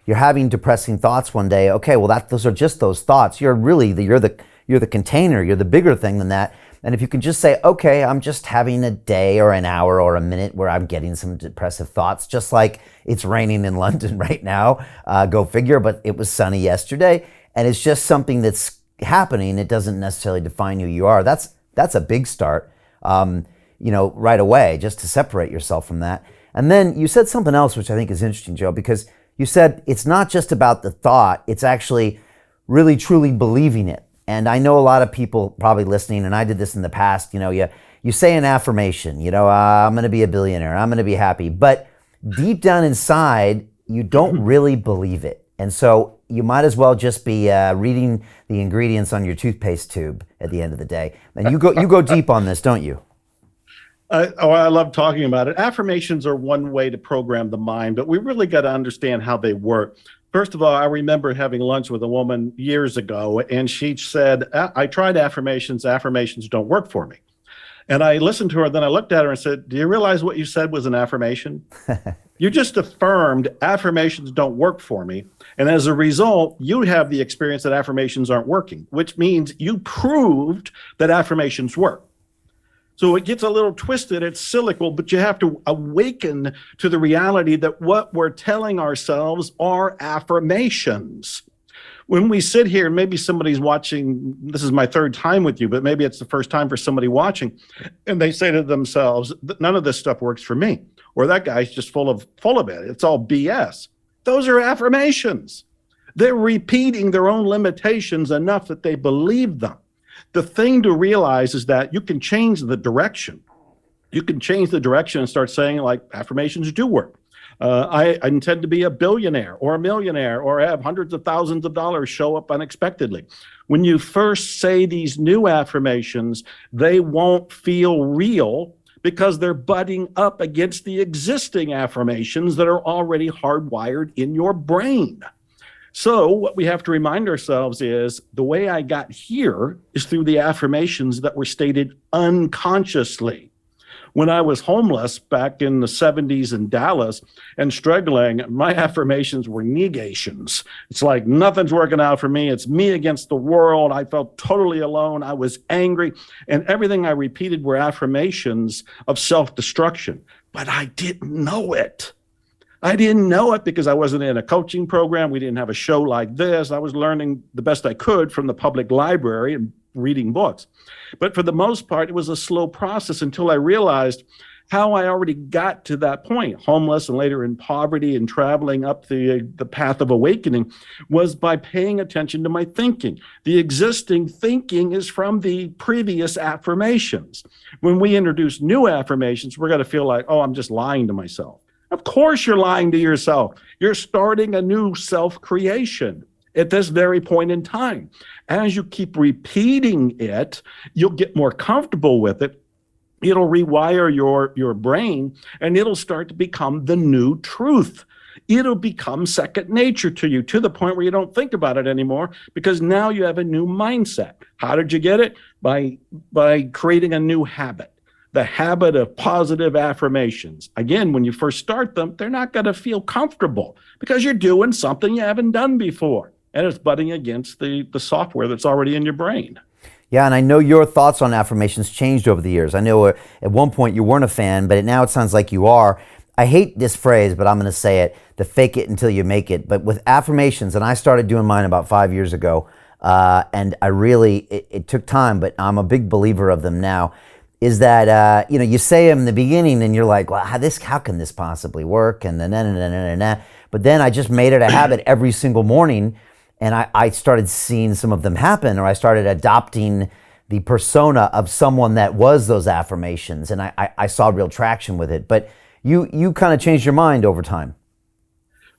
you're having depressing thoughts one day. Okay, well those are just those thoughts. You're the container. You're the bigger thing than that. And if you can just say, okay, I'm just having a day or an hour or a minute where I'm getting some depressive thoughts, just like it's raining in London right now. Go figure, but it was sunny yesterday. And it's just something that's happening. It doesn't necessarily define who you are. That's a big start, right away, just to separate yourself from that. And then you said something else, which I think is interesting, Joe, because you said it's not just about the thought, it's actually really, truly believing it. And I know a lot of people probably listening, and I did this in the past, you say an affirmation, I'm going to be a billionaire, I'm going to be happy. But deep down inside, you don't really believe it. And so you might as well just be reading the ingredients on your toothpaste tube at the end of the day. And you go deep on this, don't you? I love talking about it. Affirmations are one way to program the mind, but we really got to understand how they work. First of all, I remember having lunch with a woman years ago, and she said, I tried affirmations. Affirmations don't work for me. And I listened to her, then I looked at her and said, do you realize what you said was an affirmation? You just affirmed affirmations don't work for me. And as a result, you have the experience that affirmations aren't working, which means you proved that affirmations work. So it gets a little twisted, it's cyclical, but you have to awaken to the reality that what we're telling ourselves are affirmations. When we sit here, maybe somebody's watching, this is my third time with you, but maybe it's the first time for somebody watching, and they say to themselves, none of this stuff works for me, or that guy's just full of it. It's all BS. Those are affirmations. They're repeating their own limitations enough that they believe them. The thing to realize is that you can change the direction. You can change the direction and start saying, like, affirmations do work. I intend to be a billionaire or a millionaire or have hundreds of thousands of dollars show up unexpectedly. When you first say these new affirmations, they won't feel real because they're butting up against the existing affirmations that are already hardwired in your brain. So what we have to remind ourselves is the way I got here is through the affirmations that were stated unconsciously. When I was homeless back in the 70s in Dallas and struggling, my affirmations were negations. It's like nothing's working out for me. It's me against the world. I felt totally alone. I was angry. And everything I repeated were affirmations of self-destruction. But I didn't know it. I didn't know it because I wasn't in a coaching program. We didn't have a show like this. I was learning the best I could from the public library and reading books. But for the most part, it was a slow process until I realized how I already got to that point, homeless and later in poverty and traveling up the path of awakening, was by paying attention to my thinking. The existing thinking is from the previous affirmations. When we introduce new affirmations, we're going to feel like, oh, I'm just lying to myself. Of course you're lying to yourself. You're starting a new self-creation at this very point in time. As you keep repeating it, you'll get more comfortable with it. It'll rewire your brain, and it'll start to become the new truth. It'll become second nature to you, to the point where you don't think about it anymore, because now you have a new mindset. How did you get it? By creating a new habit. The habit of positive affirmations. Again, when you first start them, they're not going to feel comfortable because you're doing something you haven't done before. And it's butting against the software that's already in your brain. Yeah, and I know your thoughts on affirmations changed over the years. I know at one point you weren't a fan, but now it sounds like you are. I hate this phrase, but I'm going to say it, the fake it until you make it. But with affirmations, and I started doing mine about 5 years ago, and it took time, but I'm a big believer of them now, is that, you say them in the beginning and you're like, well, how can this possibly work? And then, but then I just made it a habit every single morning, and I started seeing some of them happen, or I started adopting the persona of someone that was those affirmations, and I saw real traction with it. But you kind of changed your mind over time.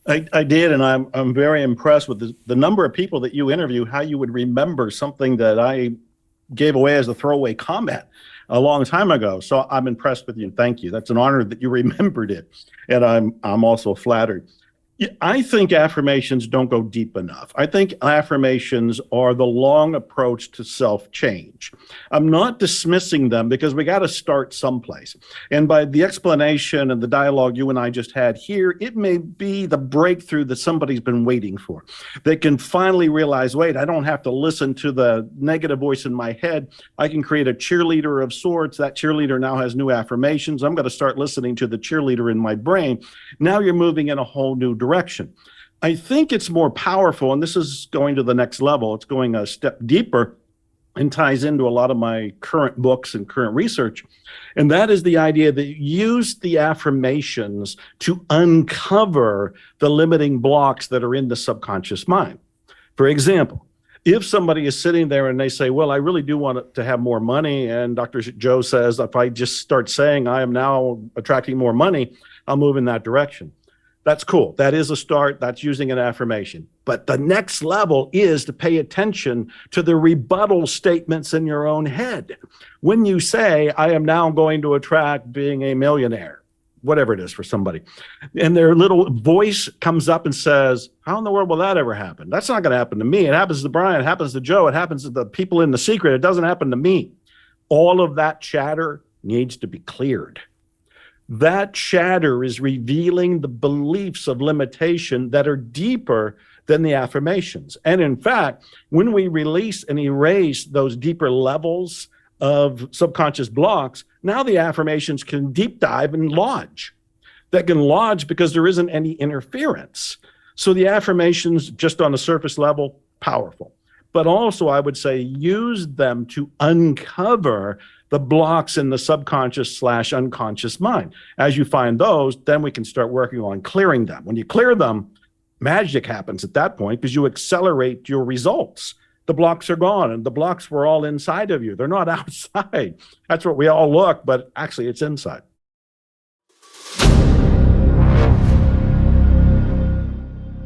I did, and I'm very impressed with the number of people that you interview, how you would remember something that I gave away as a throwaway comment a long time ago. So I'm impressed with you. Thank you. That's an honor that you remembered it. And I'm also flattered. Yeah, I think affirmations don't go deep enough. I think affirmations are the long approach to self-change. I'm not dismissing them because we got to start someplace. And by the explanation and the dialogue you and I just had here, it may be the breakthrough that somebody's been waiting for. They can finally realize, wait, I don't have to listen to the negative voice in my head. I can create a cheerleader of sorts. That cheerleader now has new affirmations. I'm going to start listening to the cheerleader in my brain. Now you're moving in a whole new direction. I think it's more powerful, and this is going to the next level. It's going a step deeper and ties into a lot of my current books and current research. And that is the idea that you use the affirmations to uncover the limiting blocks that are in the subconscious mind. For example, if somebody is sitting there and they say, well, I really do want to have more money, and Dr. Joe says, if I just start saying I am now attracting more money, I'll move in that direction. That's cool. That is a start. That's using an affirmation. But the next level is to pay attention to the rebuttal statements in your own head. When you say, I am now going to attract being a millionaire, whatever it is for somebody, and their little voice comes up and says, how in the world will that ever happen? That's not going to happen to me. It happens to Brian. It happens to Joe. It happens to the people in The Secret. It doesn't happen to me. All of that chatter needs to be cleared. That chatter is revealing the beliefs of limitation that are deeper than the affirmations. And in fact, when we release and erase those deeper levels of subconscious blocks, now the affirmations can deep dive and lodge. That can lodge because there isn't any interference. So the affirmations, just on the surface level, powerful. But also, I would say, use them to uncover the blocks in the subconscious/unconscious mind. As you find those, then we can start working on clearing them. When you clear them, magic happens at that point because you accelerate your results. The blocks are gone, and the blocks were all inside of you. They're not outside. That's what we all look, but actually it's inside.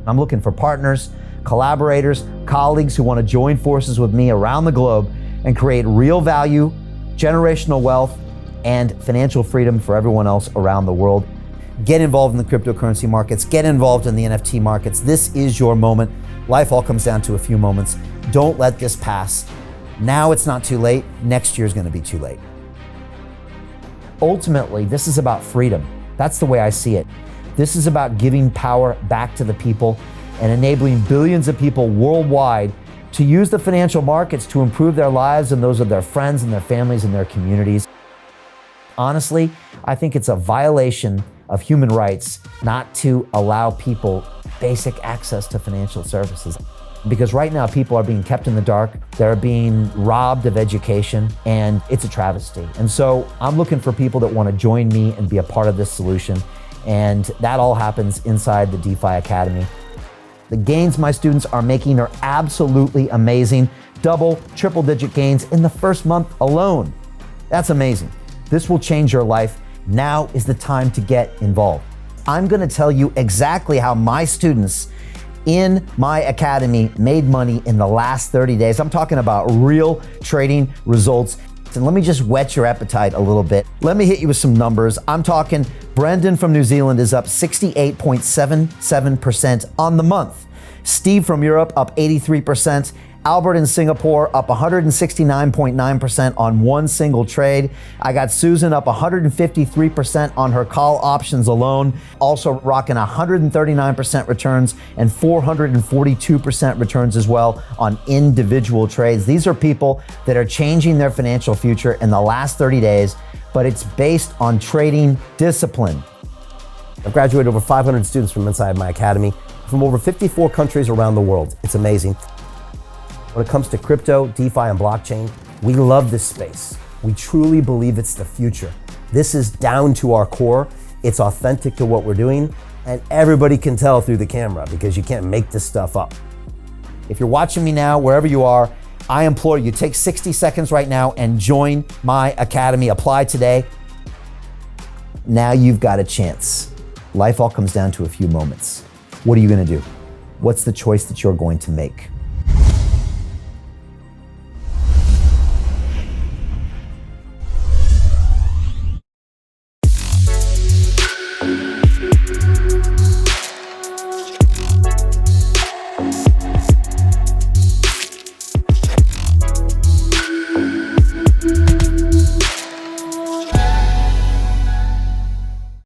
I'm looking for partners, collaborators, colleagues who want to join forces with me around the globe and create real value, generational wealth, and financial freedom for everyone else around the world. Get involved in the cryptocurrency markets. Get involved in the NFT markets. This is your moment. Life all comes down to a few moments. Don't let this pass. Now it's not too late. Next year's going to be too late. Ultimately, this is about freedom. That's the way I see it. This is about giving power back to the people and enabling billions of people worldwide to use the financial markets to improve their lives and those of their friends and their families and their communities. Honestly, I think it's a violation of human rights not to allow people basic access to financial services. Because right now people are being kept in the dark, they're being robbed of education, and it's a travesty. And so I'm looking for people that want to join me and be a part of this solution. And that all happens inside the DeFi Academy. The gains my students are making are absolutely amazing. Double, triple-digit gains in the first month alone. That's amazing. This will change your life. Now is the time to get involved. I'm gonna tell you exactly how my students in my academy made money in the last 30 days. I'm talking about real trading results. And let me just whet your appetite a little bit. Let me hit you with some numbers. I'm talking Brendan from New Zealand is up 68.77% on the month. Steve from Europe up 83%. Albert in Singapore up 169.9% on one single trade. I got Susan up 153% on her call options alone. Also rocking 139% returns and 442% returns as well on individual trades. These are people that are changing their financial future in the last 30 days, but it's based on trading discipline. I've graduated over 500 students from inside my academy from over 54 countries around the world. It's amazing. When it comes to crypto, DeFi, and blockchain, we love this space. We truly believe it's the future. This is down to our core. It's authentic to what we're doing, and everybody can tell through the camera because you can't make this stuff up. If you're watching me now, wherever you are, I implore you, take 60 seconds right now and join my academy. Apply today. Now you've got a chance. Life all comes down to a few moments. What are you gonna do? What's the choice that you're going to make?